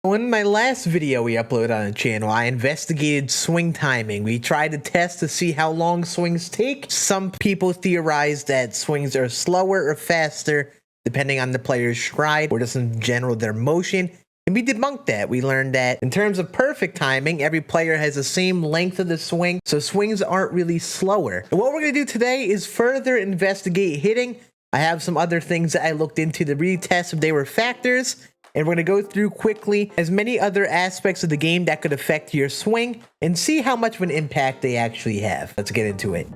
In my last video we uploaded on the channel, I investigated swing timing. We tried to test to see how long swings take. Some people theorize that swings are slower or faster depending on the player's stride or just in general their motion. And we debunked that. We learned that in terms of perfect timing, every player has the same length of the swing, so swings aren't really slower. And what we're going to do today is further investigate hitting. I have some other things that I looked into to retest if they were factors. And we're going to go through quickly as many other aspects of the game that could affect your swing and see how much of an impact they actually have. Let's get into it.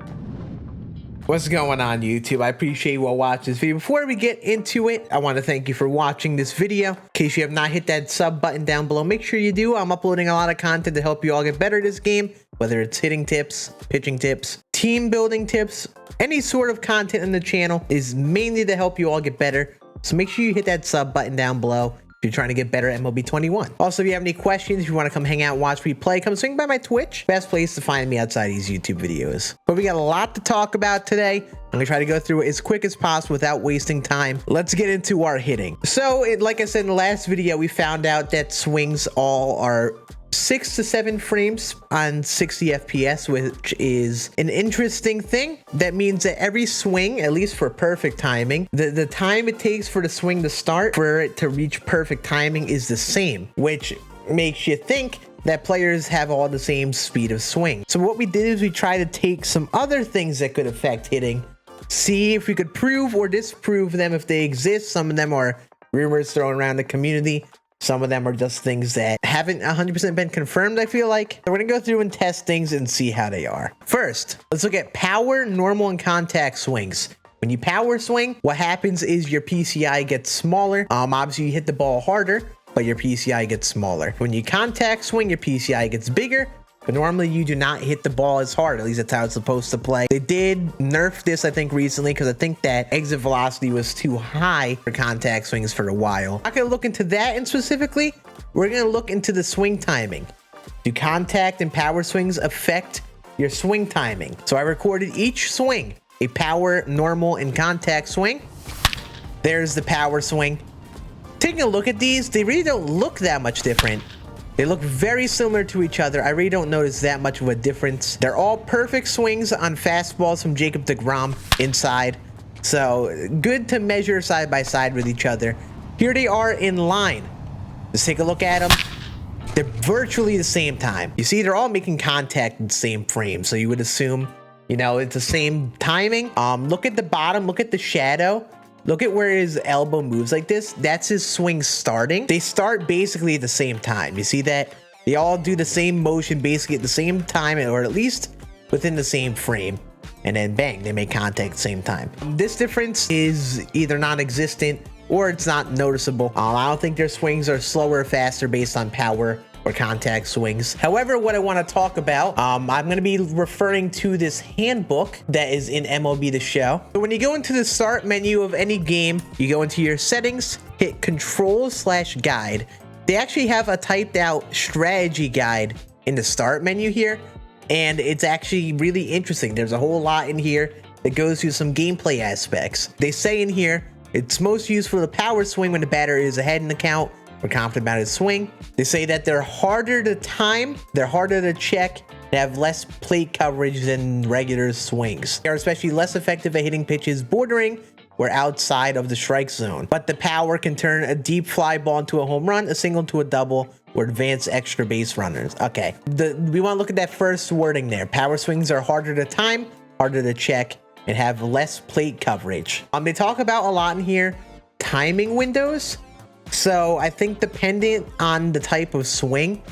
What's going on, YouTube? I appreciate you all watching this video. Before we get into it, I want to thank you for watching this video. In case you have not hit that sub button down below, make sure you do. I'm uploading a lot of content to help you all get better at this game, whether it's hitting tips, pitching tips, team building tips, any sort of content in the channel is mainly to help you all get better. So make sure you hit that sub button down below if you're trying to get better at MLB 21. Also, if you have any questions, if you want to come hang out and watch me play, come swing by my Twitch. Best place to find me outside these YouTube videos. But we got a lot to talk about today. I'm going to try to go through it as quick as possible without wasting time. Let's get into our hitting. So, like I said in the last video, we found out that swings all are 6 to 7 frames on 60 FPS, which is an interesting thing. That means that every swing, at least for perfect timing, the time it takes for the swing to start for it to reach perfect timing is the same, which makes you think that players have all the same speed of swing. So what we did is we tried to take some other things that could affect hitting, see if we could prove or disprove them if they exist. Some of them are rumors thrown around the community. Some of them are just things that haven't 100% been confirmed, I feel like. So we're going to go through and test things and see how they are. First, let's look at power, normal, and contact swings. When you power swing, what happens is your PCI gets smaller. Obviously, you hit the ball harder, but your PCI gets smaller. When you contact swing, your PCI gets bigger. But normally you do not hit the ball as hard. At least that's how it's supposed to play. They did nerf this, I think, recently because I think that exit velocity was too high for contact swings for a while. I'm not going to look into that and specifically. We're going to look into the swing timing. Do contact and power swings affect your swing timing? So I recorded each swing, a power, normal, and contact swing. There's the power swing. Taking a look at these, they really don't look that much different. They look very similar to each other. I really don't notice that much of a difference. They're all perfect swings on fastballs from Jacob deGrom inside. So good to measure side by side with each other. Here they are in line. Let's take a look at them. They're virtually the same time. You see, they're all making contact in the same frame. So you would assume, you know, it's the same timing. Look at the bottom. Look at the shadow. Look at where his elbow moves like this. That's his swing starting. They start basically at the same time. You see that? They all do the same motion basically at the same time, or at least within the same frame. And then bang, they make contact at the same time. This difference is either non-existent or it's not noticeable. I don't think their swings are slower or faster based on power or contact swings. However, what I want to talk about, I'm going to be referring to this handbook that is in MLB The Show. So when you go into the start menu of any game, you go into your settings, hit control/guide. They actually have a typed out strategy guide in the start menu here, and it's actually really interesting. There's a whole lot in here that goes through some gameplay aspects. They say in here, it's most used for the power swing when the batter is ahead in the count or confident about his swing. They say that they're harder to time, they're harder to check, they have less plate coverage than regular swings. They are especially less effective at hitting pitches bordering or outside of the strike zone. But the power can turn a deep fly ball into a home run, a single into a double, or advance extra base runners. Okay, we want to look at that first wording there. Power swings are harder to time, harder to check, and have less plate coverage. They talk about a lot in here, timing windows. So I think dependent on the type of swing,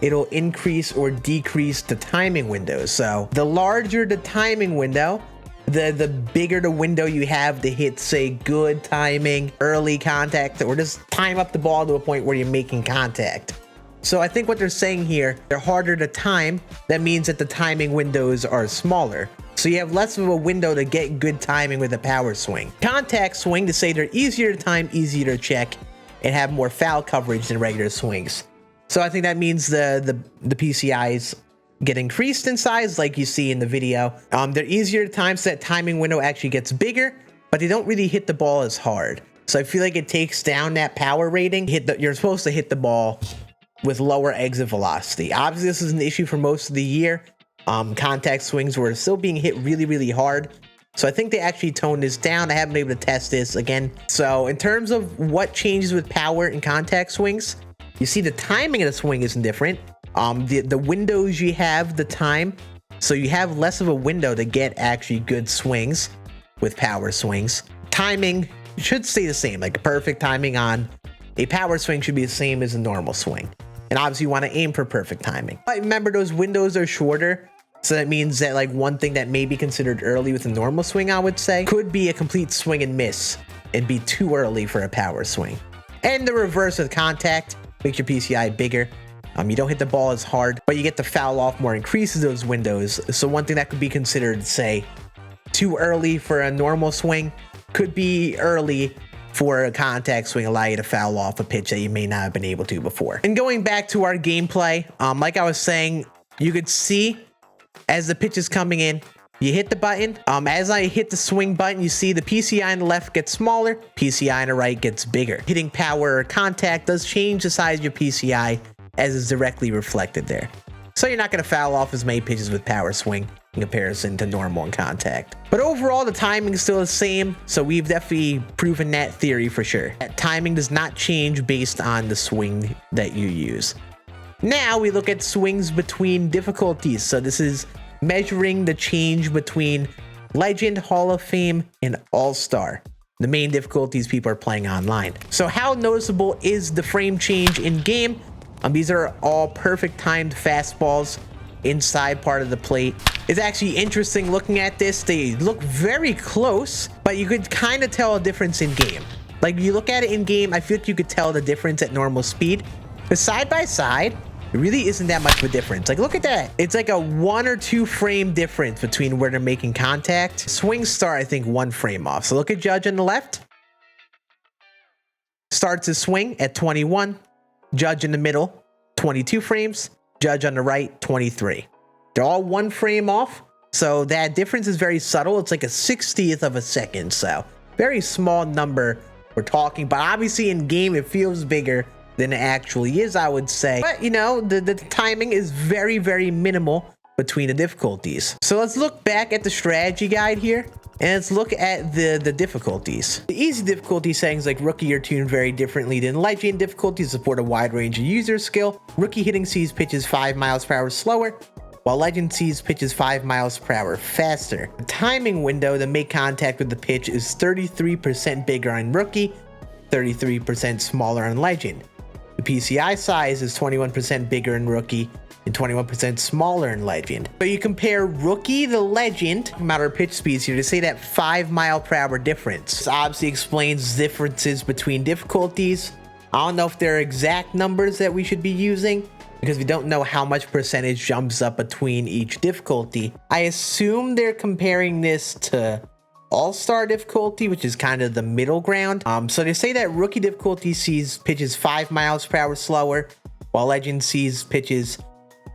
it'll increase or decrease the timing window. So the larger the timing window, the bigger the window you have to hit, say, good timing, early contact, or just time up the ball to a point where you're making contact. So I think what they're saying here, they're harder to time. That means that the timing windows are smaller. So you have less of a window to get good timing with a power swing. Contact swing, to say they're easier to time, easier to check, and have more foul coverage than regular swings. So I think that means the PCIs get increased in size, like you see in the video. They're easier to time, so that timing window actually gets bigger, but they don't really hit the ball as hard. So I feel like it takes down that power rating. You're supposed to hit the ball with lower exit velocity. Obviously, this is an issue for most of the year. Contact swings were still being hit really, really hard. So I think they actually toned this down. I haven't been able to test this again. So in terms of what changes with power and contact swings, you see the timing of the swing isn't different. The windows you have, the time, so you have less of a window to get actually good swings with power swings. Timing should stay the same, like perfect timing on a power swing should be the same as a normal swing. And obviously you want to aim for perfect timing. But remember, those windows are shorter. So that means that like one thing that may be considered early with a normal swing, I would say, could be a complete swing and miss and be too early for a power swing. And the reverse with contact makes your PCI bigger. You don't hit the ball as hard, but you get the foul off more, increases those windows. So one thing that could be considered, say, too early for a normal swing could be early for a contact swing, allow you to foul off a pitch that you may not have been able to before. And going back to our gameplay, like I was saying, you could see as the pitch is coming in, you hit the button. As I hit the swing button, you see the PCI on the left gets smaller, PCI on the right gets bigger. Hitting power or contact does change the size of your PCI as is directly reflected there. So you're not going to foul off as many pitches with power swing in comparison to normal and contact. But overall, the timing is still the same, so we've definitely proven that theory for sure. That timing does not change based on the swing that you use. Now we look at swings between difficulties. So this is measuring the change between Legend, Hall of Fame, and All-Star, the main difficulties people are playing online. So how noticeable is the frame change in game? These are all perfect timed fastballs inside part of the plate. It's actually interesting looking at this. They look very close, but you could kind of tell a difference in game. Like you look at it in game, I feel like you could tell the difference at normal speed. But side by side, it really isn't that much of a difference. Like, look at that. It's like a 1 or 2 frame difference between where they're making contact. Swing start, I think, 1 frame off. So look at Judge on the left. Starts his swing at 21. Judge in the middle, 22 frames. Judge on the right, 23. They're all 1 frame off. So that difference is very subtle. It's like a 60th of a second. So very small number we're talking. But obviously in game, it feels bigger than it actually is, I would say. But you know, the timing is very, very minimal between the difficulties. So let's look back at the strategy guide here and let's look at the difficulties. The easy difficulty settings like Rookie are tuned very differently than Legend. Difficulties support a wide range of user skill. Rookie hitting sees pitches 5 miles per hour slower, while Legend sees pitches 5 miles per hour faster. The timing window to make contact with the pitch is 33% bigger on Rookie, 33% smaller on Legend. The PCI size is 21% bigger in Rookie and 21% smaller in Legend. So you compare Rookie to Legend, matter of pitch speeds here, to say that 5 mile per hour difference. This obviously explains differences between difficulties. I don't know if there are exact numbers that we should be using because we don't know how much percentage jumps up between each difficulty. I assume they're comparing this to All-Star difficulty, which is kind of the middle ground. So they say that Rookie difficulty sees pitches 5 miles per hour slower, while Legend sees pitches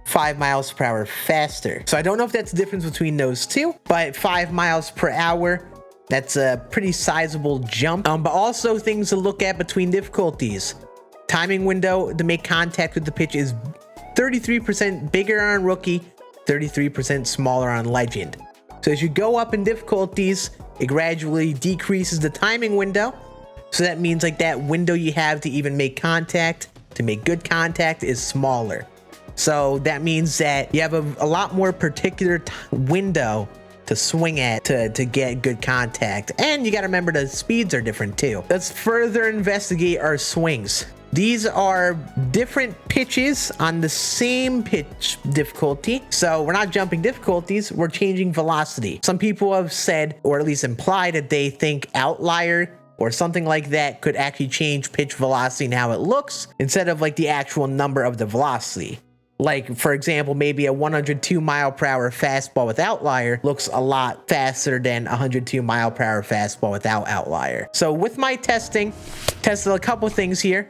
5 miles per hour faster. So I don't know if that's the difference between those two, but 5 miles per hour, that's a pretty sizable jump. But also things to look at between difficulties. Timing window to make contact with the pitch is 33% bigger on Rookie, 33% smaller on Legend. So as you go up in difficulties, it gradually decreases the timing window. So that means like that window you have to even make contact, to make good contact, is smaller. So that means that you have a lot more particular window to swing at to get good contact. And you got to remember the speeds are different too. Let's further investigate our swings. These are different pitches on the same pitch difficulty. So we're not jumping difficulties, we're changing velocity. Some people have said, or at least implied, that they think outlier or something like that could actually change pitch velocity and how it looks instead of like the actual number of the velocity. Like, for example, maybe a 102 mile per hour fastball with outlier looks a lot faster than a 102 mile per hour fastball without outlier. So with my testing, tested a couple things here.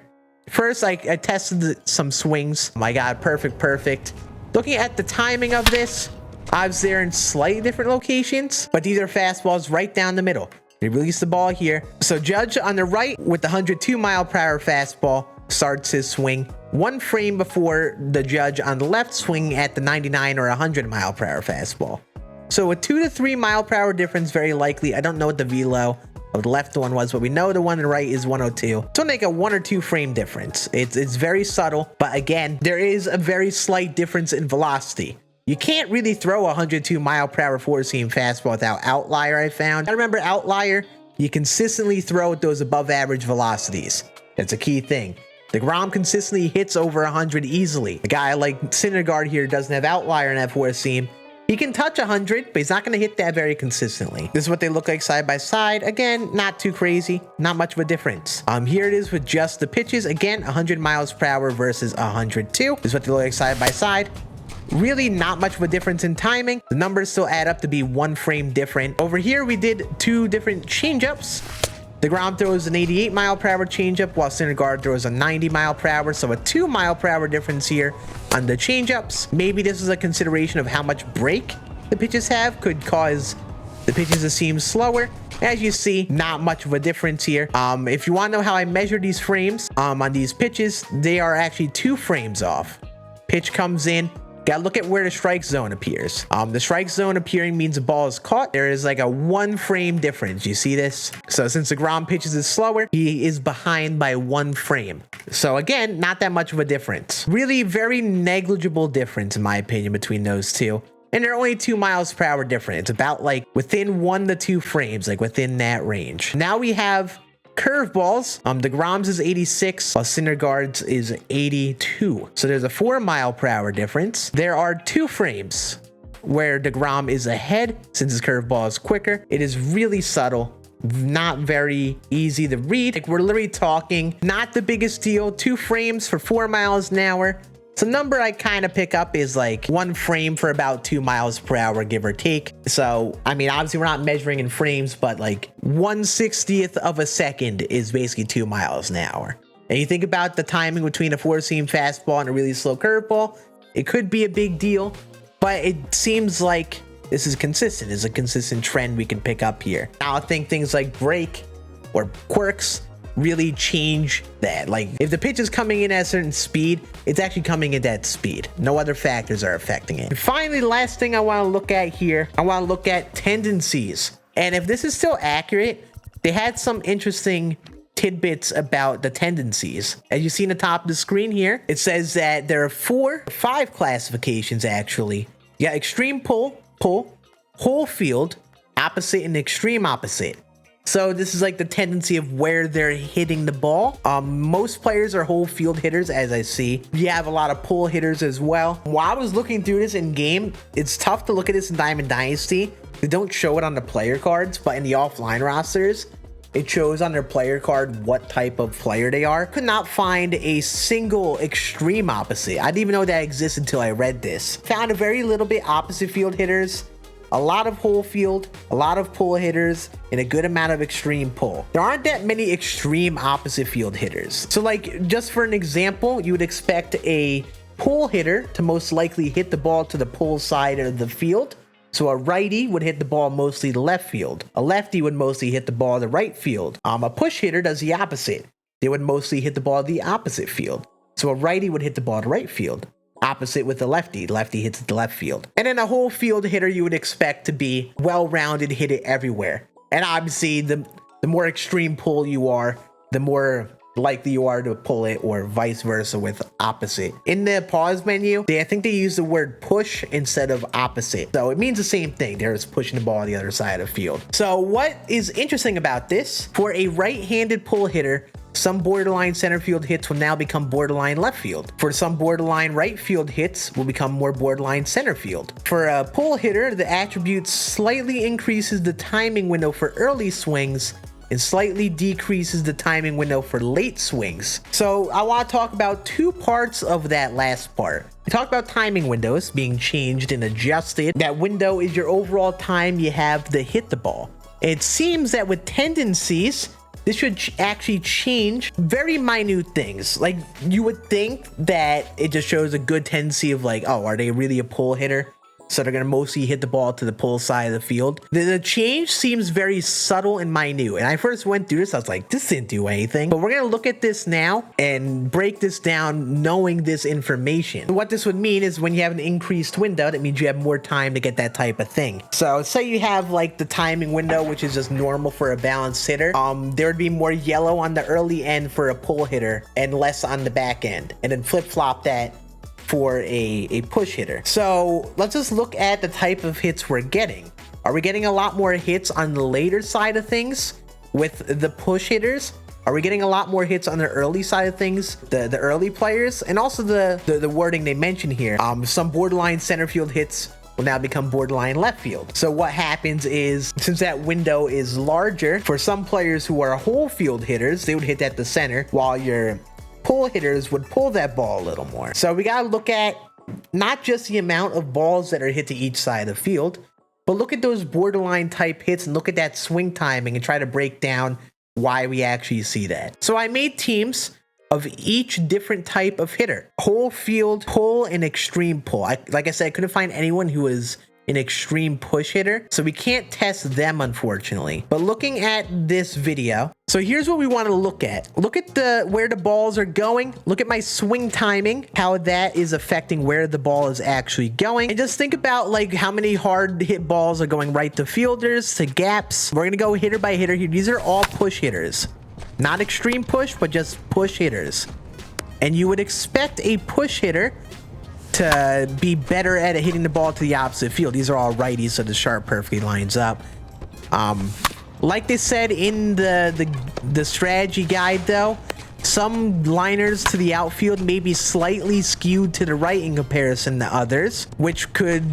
First, I tested some swings. Oh my God, perfect. Looking at the timing of this, obviously they're in slightly different locations, but these are fastballs right down the middle. They release the ball here. So Judge on the right with the 102 mile per hour fastball starts his swing 1 frame before the judge on the left swinging at the 99 or 100 mile per hour fastball. So a 2 to 3 mile per hour difference, very likely. I don't know what the velo of the left one was, but we know the one on the right is 102. So make a 1 or 2 frame difference. It's very subtle, but again, there is a very slight difference in velocity. You can't really throw a 102 mile per hour 4-seam fastball without outlier, I found. I remember outlier, you consistently throw at those above average velocities. That's a key thing. DeGrom consistently hits over 100 easily. A guy like Syndergaard here doesn't have outlier in that 4-seam. He can touch 100, but he's not going to hit that very consistently. This is what they look like side by side. Again, not too crazy, not much of a difference. Here it is with just the pitches. Again, 100 miles per hour versus 102. This is what they look like side by side. Really not much of a difference in timing. The numbers still add up to be 1 frame different. Over here, we did 2 different changeups. DeGrom throws an 88 mile per hour changeup while Syndergaard throws a 90 mile per hour. So a 2 mile per hour difference here on the changeups. Maybe this is a consideration of how much break the pitches have, could cause the pitches to seem slower. As you see, not much of a difference here. If you want to know how I measure these frames on these pitches, they are actually 2 frames off. Pitch comes in. Gotta look at where the strike zone appears. The strike zone appearing means the ball is caught. There is like a 1 frame difference. You see this? So since DeGrom pitches is slower, he is behind by 1 frame. So again, not that much of a difference. Really very negligible difference in my opinion between those two. And they're only 2 miles per hour different. It's about like within 1 to 2 frames, like within that range. Now we have curveballs. DeGrom's is 86, while Syndergaard's is 82. So there's a 4 mile per hour difference. There are 2 frames where DeGrom is ahead since his curveball is quicker. It is really subtle, not very easy to read. Like we're literally talking, not the biggest deal. 2 frames for 4 miles an hour. So number I kind of pick up is like 1 frame for about 2 miles per hour, give or take. So, I mean, obviously we're not measuring in frames, but like 1/60th of a second is basically 2 miles an hour. And you think about the timing between a 4-seam fastball and a really slow curveball, it could be a big deal, but it seems like this is consistent. It's a consistent trend we can pick up here. Now I think things like break or quirks really change that. Like if the pitch is coming in at a certain speed, it's actually coming at that speed. No other factors are affecting it. And finally, the last thing I want to look at here, I want to look at tendencies. And if this is still accurate, they had some interesting tidbits about the tendencies. As you see in the top of the screen here, it says that there are 5 classifications actually. You got extreme pull, whole field, opposite, and extreme opposite. So this is like the tendency of where they're hitting the ball. Most players are whole field hitters, as I see. You have a lot of pull hitters as well. While I was looking through this in game, it's tough to look at this in Diamond Dynasty. They don't show it on the player cards, but in the offline rosters, it shows on their player card what type of player they are. Could not find a single extreme opposite. I didn't even know that existed until I read this. Found a very little bit opposite field hitters, a lot of whole field, a lot of pull hitters, and a good amount of extreme pull. There aren't that many extreme opposite field hitters. So like, just for an example, you would expect a pull hitter to most likely hit the ball to the pull side of the field. So a righty would hit the ball mostly to left field. A lefty would mostly hit the ball to right field. A push hitter does the opposite. They would mostly hit the ball to the opposite field. So a righty would hit the ball to right field. Opposite with the lefty. Lefty hits the left field. And then a whole field hitter you would expect to be well-rounded, hit it everywhere. And obviously, the more extreme pull you are, the more likely you are to pull it, or vice versa with opposite. In the pause menu, I think they use the word push instead of opposite. So it means the same thing. They're just pushing the ball on the other side of the field. So what is interesting about this, for a right-handed pull hitter, some borderline center field hits will now become borderline left field. For some borderline right field hits will become more borderline center field. For a pull hitter, the attribute slightly increases the timing window for early swings and slightly decreases the timing window for late swings. So I want to talk about 2 parts of that last part. We talked about timing windows being changed and adjusted. That window is your overall time you have to hit the ball. It seems that with tendencies, this should actually change very minute things. Like, you would think that it just shows a good tendency of like, oh, are they really a pull hitter? So they're going to mostly hit the ball to the pull side of the field. The change seems very subtle and minute. And I first went through this, I was like, this didn't do anything. But we're going to look at this now and break this down knowing this information. What this would mean is when you have an increased window, that means you have more time to get that type of thing. So say you have like the timing window, which is just normal for a balanced hitter. There would be more yellow on the early end for a pull hitter and less on the back end. And then flip-flop that for a push hitter. So let's just look at the type of hits we're getting. Are we getting a lot more hits on the later side of things with the push hitters? Are we getting a lot more hits on the early side of things, the early players? And also the wording they mention here, some borderline center field hits will now become borderline left field. So what happens is, since that window is larger, for some players who are whole field hitters, they would hit at the center, while your pull hitters would pull that ball a little more. So we gotta look at not just the amount of balls that are hit to each side of the field, but look at those borderline type hits and look at that swing timing and try to break down why we actually see that. So I made teams of each different type of hitter: whole field, pull, and extreme pull. Like I said, I couldn't find anyone who was an extreme push hitter, so we can't test them, unfortunately. But looking at this video, so here's what we want to look at. Look at where the balls are going. Look at my swing timing, how that is affecting where the ball is actually going. And just think about like how many hard hit balls are going right to fielders, to gaps. We're gonna go hitter by hitter here. These are all push hitters. Not extreme push, but just push hitters. And you would expect a push hitter to be better at hitting the ball to the opposite field. These are all righties, so the chart perfectly lines up. Like they said in the strategy guide, though, some liners to the outfield may be slightly skewed to the right in comparison to others, which could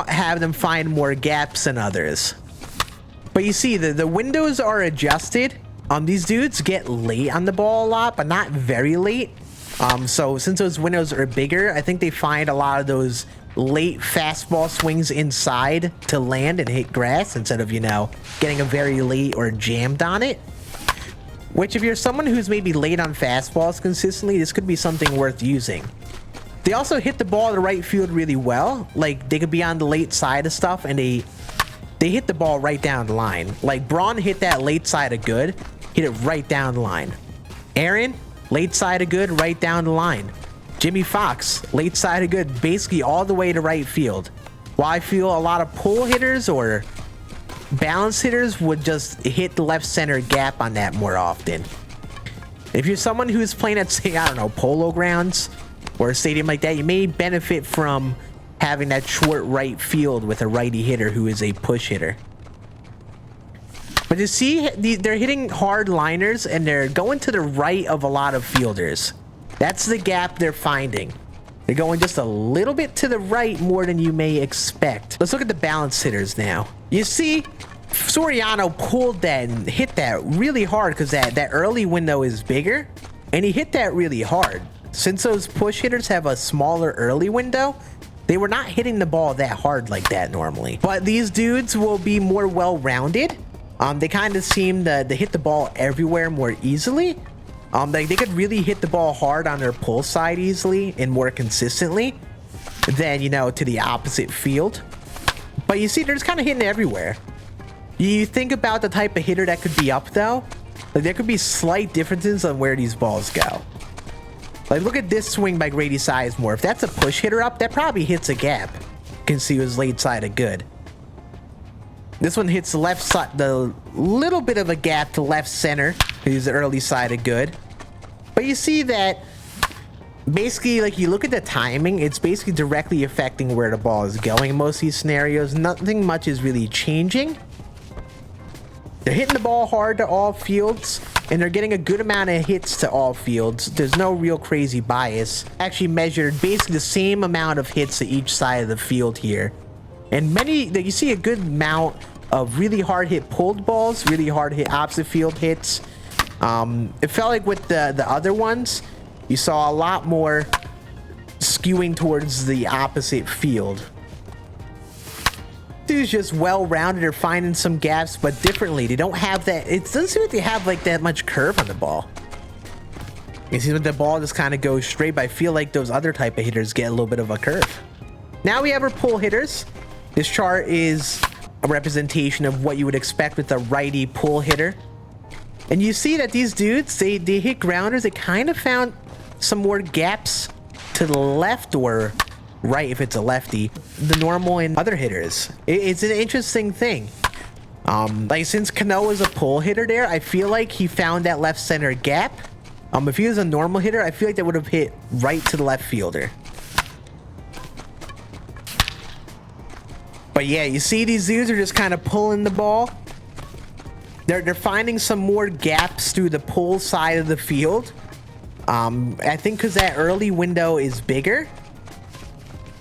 have them find more gaps than others. But you see, the windows are adjusted. These dudes get late on the ball a lot, but not very late. So since those windows are bigger, I think they find a lot of those late fastball swings inside to land and hit grass instead of, you know, getting a very late or jammed on it. Which, if you're someone who's maybe late on fastballs consistently, this could be something worth using. They also hit the ball to right field really well. Like, they could be on the late side of stuff and they hit the ball right down the line. Like, Braun hit that late side of good, hit it right down the line. Aaron, late side of good, right down the line. Jimmy Fox, late side of good, basically all the way to right field. While I feel a lot of pull hitters or balance hitters would just hit the left center gap on that more often. If you're someone who's playing at, say, I don't know, Polo Grounds or a stadium like that, you may benefit from having that short right field with a righty hitter who is a push hitter. But you see, they're hitting hard liners and they're going to the right of a lot of fielders. That's the gap they're finding. They're going just a little bit to the right more than you may expect. Let's look at the balance hitters now. You see, Soriano pulled that and hit that really hard because that early window is bigger. And he hit that really hard. Since those push hitters have a smaller early window, they were not hitting the ball that hard like that normally. But these dudes will be more well-rounded. They kind of seem to hit the ball everywhere more easily. They could really hit the ball hard on their pull side easily and more consistently than, you know, to the opposite field. But you see, they're just kind of hitting everywhere. You think about the type of hitter that could be up, though. Like, there could be slight differences on where these balls go. Like, look at this swing by Grady Sizemore. If that's a push hitter up, that probably hits a gap. You can see it was late side of good. This one hits the left side, the little bit of a gap to left center. He's the early side of good. But you see that basically, like, you look at the timing, it's basically directly affecting where the ball is going in most of these scenarios. Nothing much is really changing. They're hitting the ball hard to all fields, and they're getting a good amount of hits to all fields. There's no real crazy bias. Actually measured basically the same amount of hits to each side of the field here. And you see a good amount of really hard hit pulled balls, really hard hit opposite field hits. It felt like with the other ones, you saw a lot more skewing towards the opposite field. Dude's just well-rounded or finding some gaps, but differently. They don't have that. It doesn't seem like they have like that much curve on the ball. It seems like the ball just kind of goes straight, but I feel like those other type of hitters get a little bit of a curve. Now we have our pull hitters. This chart is a representation of what you would expect with a righty pull hitter. And you see that these dudes, they hit grounders. They kind of found some more gaps to the left or right if it's a lefty, the normal and other hitters. It's an interesting thing. Like since Cano is a pull hitter there, I feel like he found that left center gap. If he was a normal hitter, I feel like that would have hit right to the left fielder. But yeah, you see these dudes are just kind of pulling the ball. They're finding some more gaps through the pull side of the field. I think because that early window is bigger.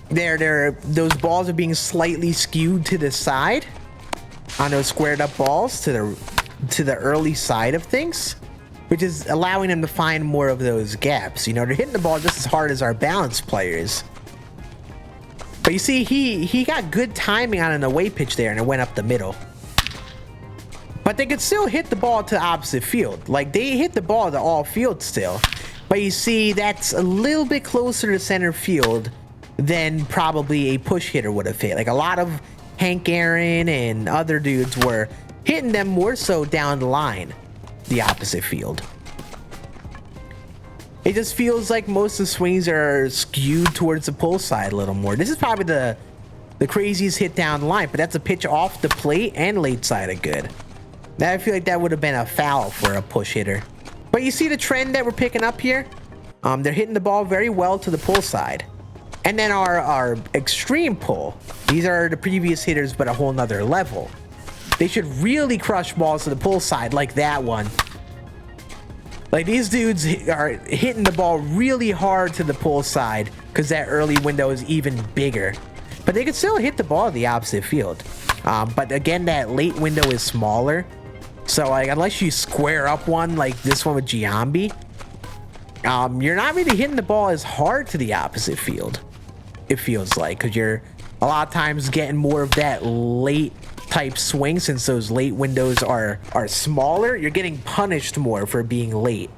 Those balls are being slightly skewed to the side on those squared up balls to the early side of things, which is allowing them to find more of those gaps. You know, they're hitting the ball just as hard as our balanced players. But you see, he got good timing on an away pitch there, and it went up the middle. But they could still hit the ball to the opposite field. Like, they hit the ball to all field still. But you see, that's a little bit closer to center field than probably a push hitter would have hit. Like, a lot of Hank Aaron and other dudes were hitting them more so down the line, the opposite field. It just feels like most of the swings are skewed towards the pull side a little more. This is probably the craziest hit down the line, but that's a pitch off the plate and late side of good. Now, I feel like that would have been a foul for a push hitter. But you see the trend that we're picking up here? They're hitting the ball very well to the pull side. And then our extreme pull, these are the previous hitters, but a whole nother level. They should really crush balls to the pull side like that one. Like, these dudes are hitting the ball really hard to the pull side because that early window is even bigger. But they can still hit the ball to the opposite field. But again, that late window is smaller. So, like, unless you square up one like this one with Giambi, you're not really hitting the ball as hard to the opposite field, it feels like, because you're a lot of times getting more of that late type swing. Since those late windows are smaller, you're getting punished more for being late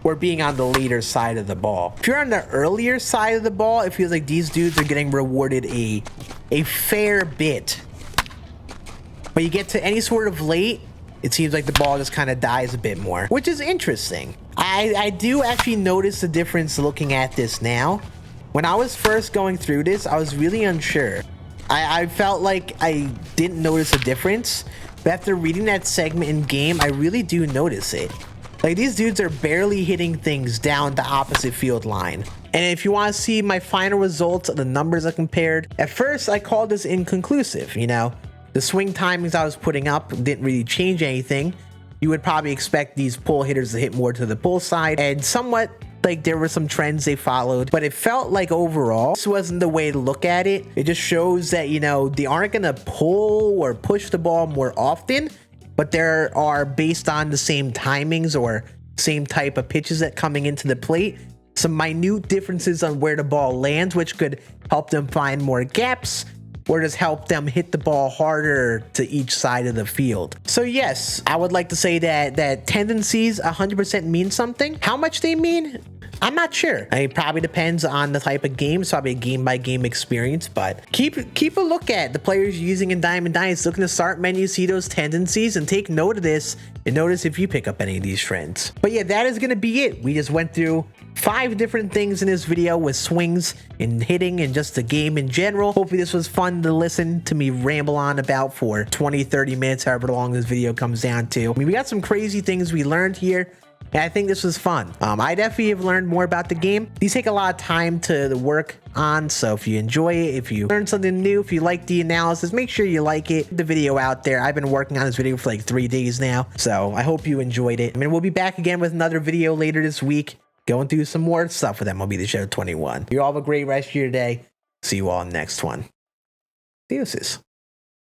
or being on the later side of the ball. If you're on the earlier side of the ball, it feels like these dudes are getting rewarded a fair bit. But you get to any sort of late, it seems like the ball just kind of dies a bit more, which is interesting. I do actually notice the difference looking at this now. When I was first going through this, I was really unsure. I felt like I didn't notice a difference, but after reading that segment in game, I really do notice it. Like, these dudes are barely hitting things down the opposite field line. And if you want to see my final results of the numbers I compared, at first I called this inconclusive, you know. The swing timings I was putting up didn't really change anything. You would probably expect these pull hitters to hit more to the pull side, and somewhat like there were some trends they followed, but it felt like overall this wasn't the way to look at it. It just shows that, you know, they aren't gonna pull or push the ball more often, but there are, based on the same timings or same type of pitches that coming into the plate, some minute differences on where the ball lands, which could help them find more gaps or just help them hit the ball harder to each side of the field. So yes, I would like to say that tendencies 100% mean something. How much they mean, I'm not sure. I mean, it probably depends on the type of game. It's probably a game-by-game experience, but keep a look at the players you're using in Diamond Dynasty. Look in the start menu, see those tendencies, and take note of this, and notice if you pick up any of these trends. But yeah, that is going to be it. We just went through 5 different things in this video with swings and hitting and just the game in general. Hopefully this was fun to listen to me ramble on about for 20-30 minutes, however long this video comes down to. I mean, we got some crazy things we learned here, and I think this was fun. I definitely have learned more about the game. These take a lot of time to work on, so if you enjoy it, if you learn something new, if you like the analysis, make sure you like it. The video out there. I've been working on this video for like 3 days now, so I hope you enjoyed it. I mean, we'll be back again with another video later this week, going through some more stuff with MLB The Show 21. You all have a great rest of your day. See you all in the next one. Deuces.